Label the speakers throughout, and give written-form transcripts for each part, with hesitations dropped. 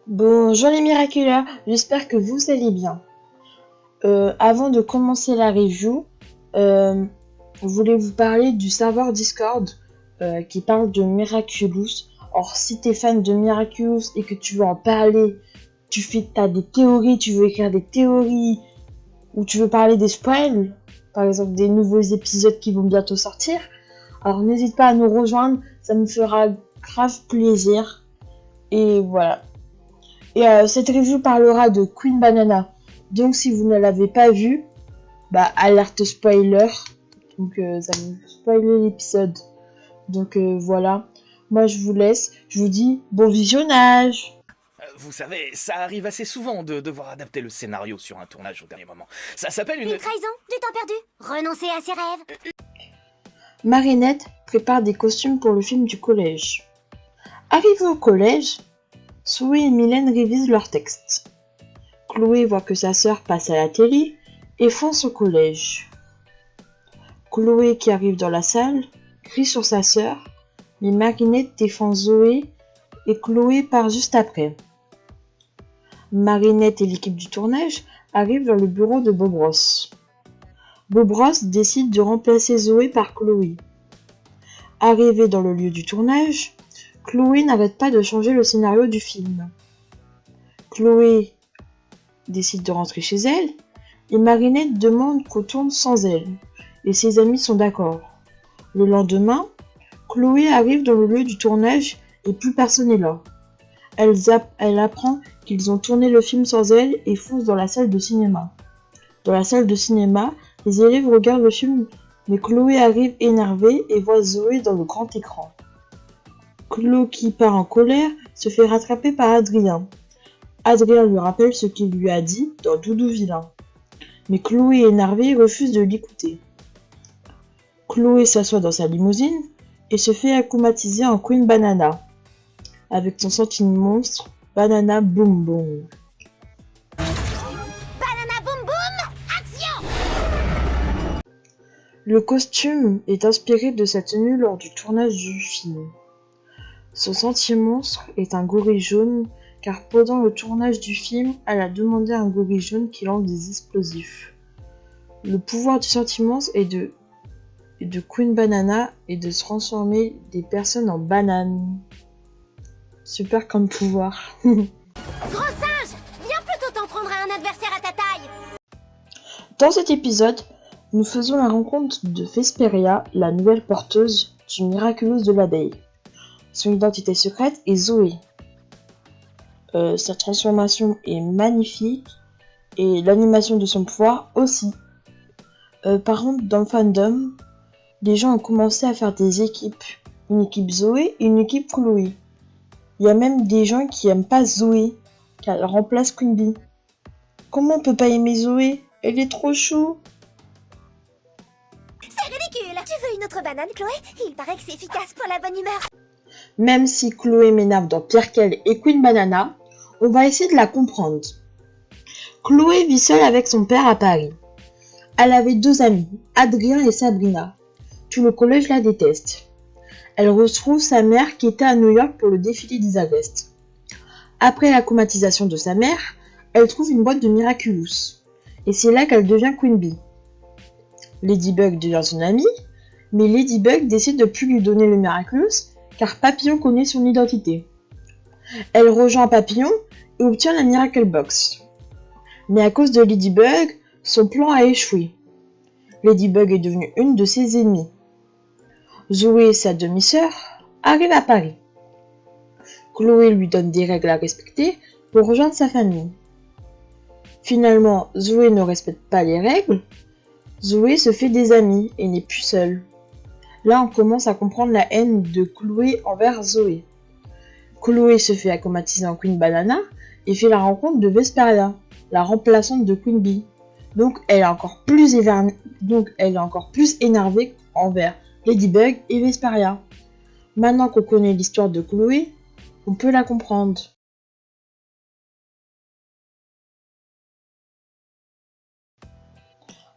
Speaker 1: Bonjour les miraculeurs, j'espère que vous allez bien. Avant de commencer la review, je voulais vous parler du serveur Discord qui parle de Miraculous. Or, si t'es fan de Miraculous et que tu veux en parler, t'as des théories, tu veux écrire des théories, ou tu veux parler des spoils, par exemple des nouveaux épisodes qui vont bientôt sortir, alors n'hésite pas à nous rejoindre, ça me fera grave plaisir. Et voilà. Et cette review parlera de Queen Banana. Donc si vous ne l'avez pas vue, alerte spoiler. Donc ça va spoiler l'épisode. Donc voilà. Moi je vous laisse. Je vous dis bon visionnage.
Speaker 2: Vous savez, ça arrive assez souvent de devoir adapter le scénario sur un tournage au dernier moment. Ça s'appelle
Speaker 3: Une trahison, du temps perdu, renoncer à ses rêves.
Speaker 1: Marinette prépare des costumes pour le film du collège. Arrivés au collège, Zoé et Mylène révisent leurs textes. Chloé voit que sa sœur passe à la télé et fonce au collège. Chloé, qui arrive dans la salle, crie sur sa sœur, mais Marinette défend Zoé et Chloé part juste après. Marinette et l'équipe du tournage arrivent dans le bureau de Bob Ross. Bob Ross décide de remplacer Zoé par Chloé. Arrivée dans le lieu du tournage, Chloé n'arrête pas de changer le scénario du film. Chloé décide de rentrer chez elle et Marinette demande qu'on tourne sans elle, et ses amis sont d'accord. Le lendemain, Chloé arrive dans le lieu du tournage et plus personne n'est là. Elle apprend qu'ils ont tourné le film sans elle et fonce dans la salle de cinéma. Dans la salle de cinéma, les élèves regardent le film, mais Chloé arrive énervée et voit Zoé dans le grand écran. Chloé, qui part en colère, se fait rattraper par Adrien. Adrien lui rappelle ce qu'il lui a dit dans Doudou Vilain. Mais Chloé, énervée, refuse de l'écouter. Chloé s'assoit dans sa limousine et se fait acclimatiser en Queen Banana, avec son sentiment monstre, Banana Boom Boom.
Speaker 3: Banana boum boum, action!
Speaker 1: Le costume est inspiré de sa tenue lors du tournage du film. Son sentiment monstre est un gorille jaune, car pendant le tournage du film, elle a demandé à un gorille jaune qui lance des explosifs. Le pouvoir du sentiment est de Queen Banana et de transformer des personnes en bananes. Super comme pouvoir.
Speaker 3: Gros singe, viens plutôt t'en prendre à un adversaire à ta taille.
Speaker 1: Dans cet épisode, nous faisons la rencontre de Vesperia, la nouvelle porteuse du Miraculous de l'abeille. Son identité secrète est Zoé. Sa transformation est magnifique et l'animation de son pouvoir aussi. Par contre, dans le fandom, les gens ont commencé à faire des équipes. Une équipe Zoé et une équipe Chloé. Il y a même des gens qui aiment pas Zoé, car elle remplace Queen Bee. Comment on peut pas aimer Zoé? Elle est trop chou.
Speaker 3: C'est ridicule. Tu veux une autre banane, Chloé? Il paraît que c'est efficace pour la bonne humeur.
Speaker 1: Même si Chloé m'énerve dans Pierre Kell et Queen Banana, on va essayer de la comprendre. Chloé vit seule avec son père à Paris. Elle avait deux amis, Adrien et Sabrina. Tout le collège la déteste. Elle retrouve sa mère qui était à New York pour le défilé d'Isabest. Après la comatisation de sa mère, elle trouve une boîte de Miraculous. Et c'est là qu'elle devient Queen Bee. Ladybug devient son amie, mais Ladybug décide de plus lui donner le Miraculous car Papillon connaît son identité. Elle rejoint Papillon et obtient la Miracle Box. Mais à cause de Ladybug, son plan a échoué. Ladybug est devenue une de ses ennemies. Zoé, sa demi-sœur, arrive à Paris. Chloé lui donne des règles à respecter pour rejoindre sa famille. Finalement, Zoé ne respecte pas les règles. Zoé se fait des amis et n'est plus seule. Là, on commence à comprendre la haine de Chloé envers Zoé. Chloé se fait acclimatiser en Queen Banana et fait la rencontre de Vesperia, la remplaçante de Queen Bee. Donc elle est encore plus énervée envers Ladybug et Vesperia. Maintenant qu'on connaît l'histoire de Chloé, on peut la comprendre.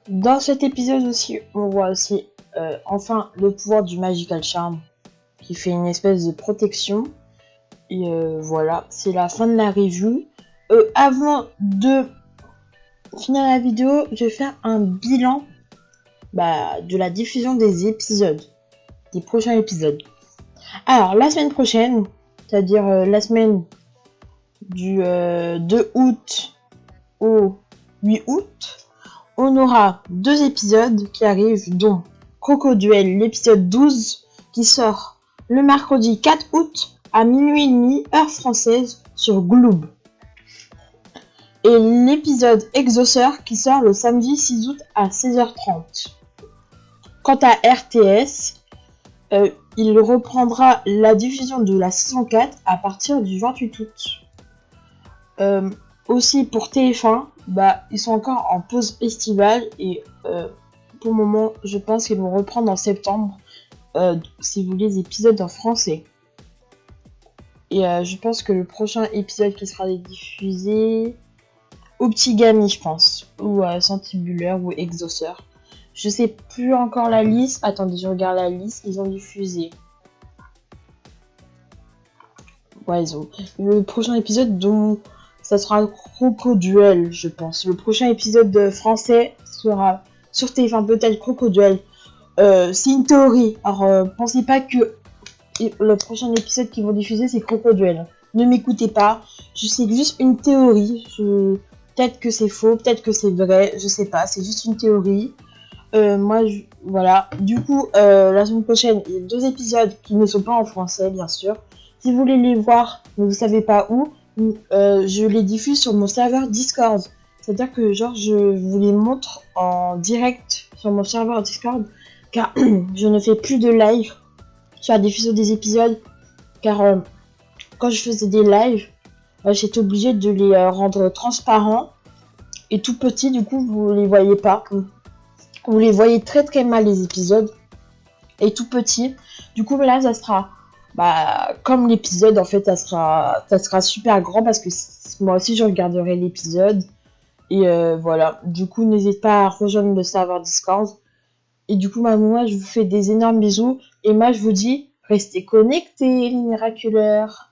Speaker 1: Dans cet épisode aussi, on voit aussi enfin le pouvoir du Magical Charm qui fait une espèce de protection Et voilà, c'est la fin de la review. Avant de finir la vidéo, je vais faire un bilan de la diffusion des épisodes, des prochains épisodes. Alors, la semaine prochaine, c'est-à-dire la semaine du 2 août au 8 août, on aura 2 épisodes qui arrivent, dont Crocoduel, l'épisode 12, qui sort le mercredi 4 août à minuit et demi, heure française, sur Gloob. Et l'épisode Exauceur qui sort le samedi 6 août à 16h30. Quant à RTS, il reprendra la diffusion de la saison 4 à partir du 28 août. Aussi pour TF1, ils sont encore en pause estivale et pour le moment, je pense qu'ils vont reprendre en septembre si vous voulez les épisodes en français. Et je pense que le prochain épisode qui sera diffusé, Optigami, je pense, ou Santibulaire ou Exauceur. Je sais plus encore la liste. Attendez, je regarde la liste. Ils ont diffusé. Ouais, ils ont. Le prochain épisode, donc, ça sera Crocoduel, je pense. Le prochain épisode français sera sur TF1, peut-être Crocoduel. C'est une théorie. Alors, pensez pas que le prochain épisode qu'ils vont diffuser, c'est Crocoduel. Ne m'écoutez pas. Je sais juste une théorie. Peut-être que c'est faux, peut-être que c'est vrai. Je sais pas. C'est juste une théorie. Voilà. Du coup, la semaine prochaine, il y a 2 épisodes qui ne sont pas en français, bien sûr. Si vous voulez les voir, mais vous savez pas où, je les diffuse sur mon serveur Discord. C'est-à-dire que je vous les montre en direct sur mon serveur Discord, car je ne fais plus de live sur la diffusion des épisodes, car quand je faisais des lives, j'étais obligée de les rendre transparents et tout petits, du coup vous les voyez pas. Vous les voyez très très mal les épisodes et tout petits. Du coup là ça sera comme l'épisode, en fait ça sera super grand parce que moi aussi je regarderai l'épisode. Et voilà, du coup n'hésite pas à rejoindre le serveur Discord. Et du coup moi je vous fais des énormes bisous. Et moi je vous dis, restez connectés les miraculeurs.